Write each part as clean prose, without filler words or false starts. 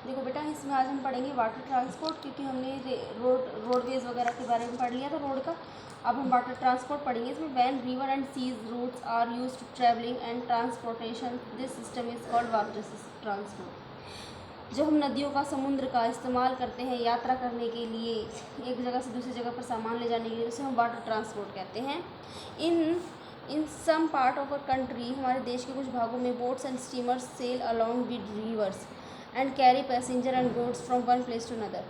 देखो बेटा, इसमें आज हम पढ़ेंगे वाटर ट्रांसपोर्ट, क्योंकि हमने रोडवेज़ वगैरह के बारे में पढ़ लिया था, रोड का। अब हम वाटर ट्रांसपोर्ट पढ़ेंगे। इसमें when river and seas routes are use to travelling and transportation, this system is called water transport. जब हम नदियों का, समुद्र का इस्तेमाल करते हैं यात्रा करने के लिए, एक जगह से दूसरी जगह पर सामान ले जाने के लिए, उसे हम वाटर ट्रांसपोर्ट कहते हैं। In some part of a country, हमारे देश के कुछ भागों में, boats and steamers sail along with rivers and carry passenger and goods from one place to another.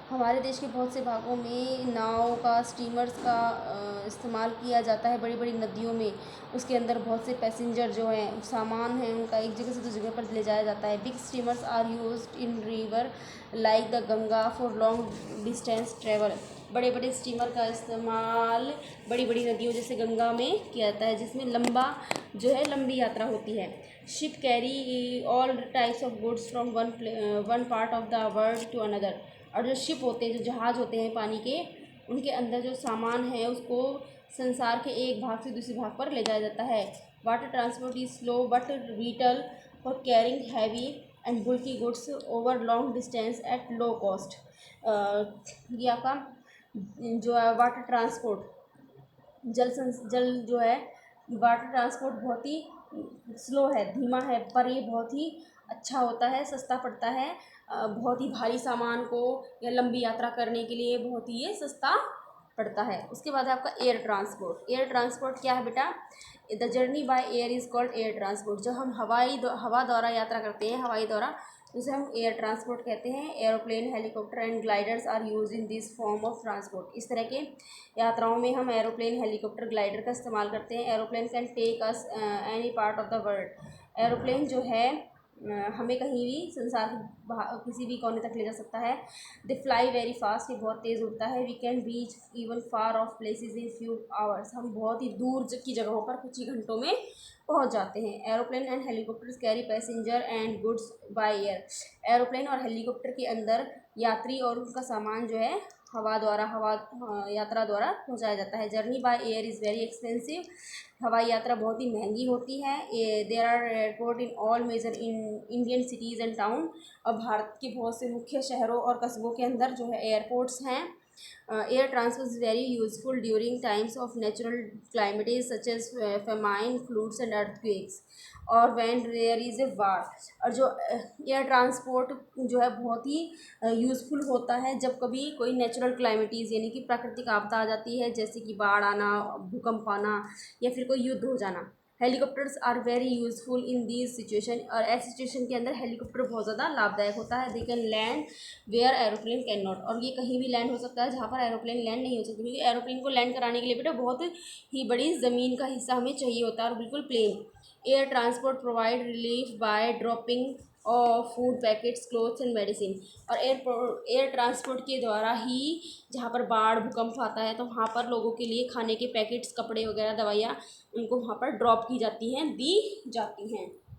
हमारे देश के बहुत से भागों में नाव का, स्टीमर्स का इस्तेमाल किया जाता है बड़ी बड़ी नदियों में। उसके अंदर बहुत से पैसेंजर जो हैं, सामान हैं, उनका एक जगह से दूसरी जगह पर ले जाया जाता है। Big steamers are used in river like the Ganga for long distance travel. बड़े बड़े स्टीमर का इस्तेमाल बड़ी बड़ी नदियों जैसे गंगा में किया जाता है, जिसमें लंबी यात्रा होती है। Ship carry all types of goods from one part of the world to another. और जो शिप होते हैं, जो जहाज़ होते हैं पानी के, उनके अंदर जो सामान है उसको संसार के एक भाग से दूसरे भाग पर ले जाया जाता है। Water transport is slow but vital for carrying heavy and bulky goods over long distance at low cost. ये आपका जो है वाटर ट्रांसपोर्ट, जल जो है, वाटर ट्रांसपोर्ट बहुत ही स्लो है, धीमा है, पर ये बहुत ही अच्छा होता है, सस्ता पड़ता है। बहुत ही भारी सामान को या लंबी यात्रा करने के लिए बहुत ही ये सस्ता पड़ता है। उसके बाद है आपका एयर ट्रांसपोर्ट। एयर ट्रांसपोर्ट क्या है बेटा? The journey by air is called air transport. जब हम हवा द्वारा यात्रा करते हैं, हवाई द्वारा, उसे हम एयर ट्रांसपोर्ट कहते हैं। Aeroplane, helicopter and gliders are use in this form of transport. इस तरह के यात्राओं में हम एरोप्लेन, हेलीकॉप्टर, ग्लाइडर का इस्तेमाल करते हैं। Aeroplane can take us any part of the world. Aeroplane जो है हमें कहीं भी संसार के किसी भी कोने तक ले जा सकता है। दे फ्लाई वेरी फास्ट, ये बहुत तेज़ उड़ता है। We can reach even far off places in few hours, हम बहुत ही दूर की जगहों पर कुछ ही घंटों में पहुंच जाते हैं। Aeroplane and helicopters carry passenger and goods by air. Aeroplane और हेलीकॉप्टर के अंदर यात्री और उनका सामान जो है हवा यात्रा द्वारा पहुंचाया जाता है। Journey by air is very expensive, हवाई यात्रा बहुत ही महंगी होती है। There are airport in all major Indian cities and town. और भारत के बहुत से मुख्य शहरों और कस्बों के अंदर जो है एयरपोर्ट्स हैं। Air transport is very useful during times of natural calamities such as famine, floods and earthquakes, और when there is a war. और जो एयर ट्रांसपोर्ट जो है बहुत ही यूज़फुल होता है जब कभी कोई नेचुरल क्लाइमेटीज़ यानी कि प्राकृतिक आपदा आ जाती है, जैसे कि बाढ़ आना, भूकंप आना, या फिर कोई युद्ध हो जाना। Helicopters are very useful in these situation, और ऐसी सिचुएशन के अंदर हेलीकॉप्टर बहुत ज़्यादा लाभदायक होता है। They can land where aeroplane can not, और ये कहीं भी लैंड हो सकता है जहाँ पर एरोप्लेन लैंड नहीं हो सकती, क्योंकि एरोप्लेन को लैंड कराने के लिए बेटा बहुत ही बड़ी ज़मीन का हिस्सा हमें चाहिए होता है, और बिल्कुल plane. Air transport provide relief by dropping और food packets, clothes and medicine. और एयर ट्रांसपोर्ट के द्वारा ही जहाँ पर बाढ़, भूकंप आता है, तो वहाँ पर लोगों के लिए खाने के पैकेट्स, कपड़े वगैरह, दवाइयाँ, उनको वहाँ पर ड्रॉप की जाती हैं, दी जाती हैं।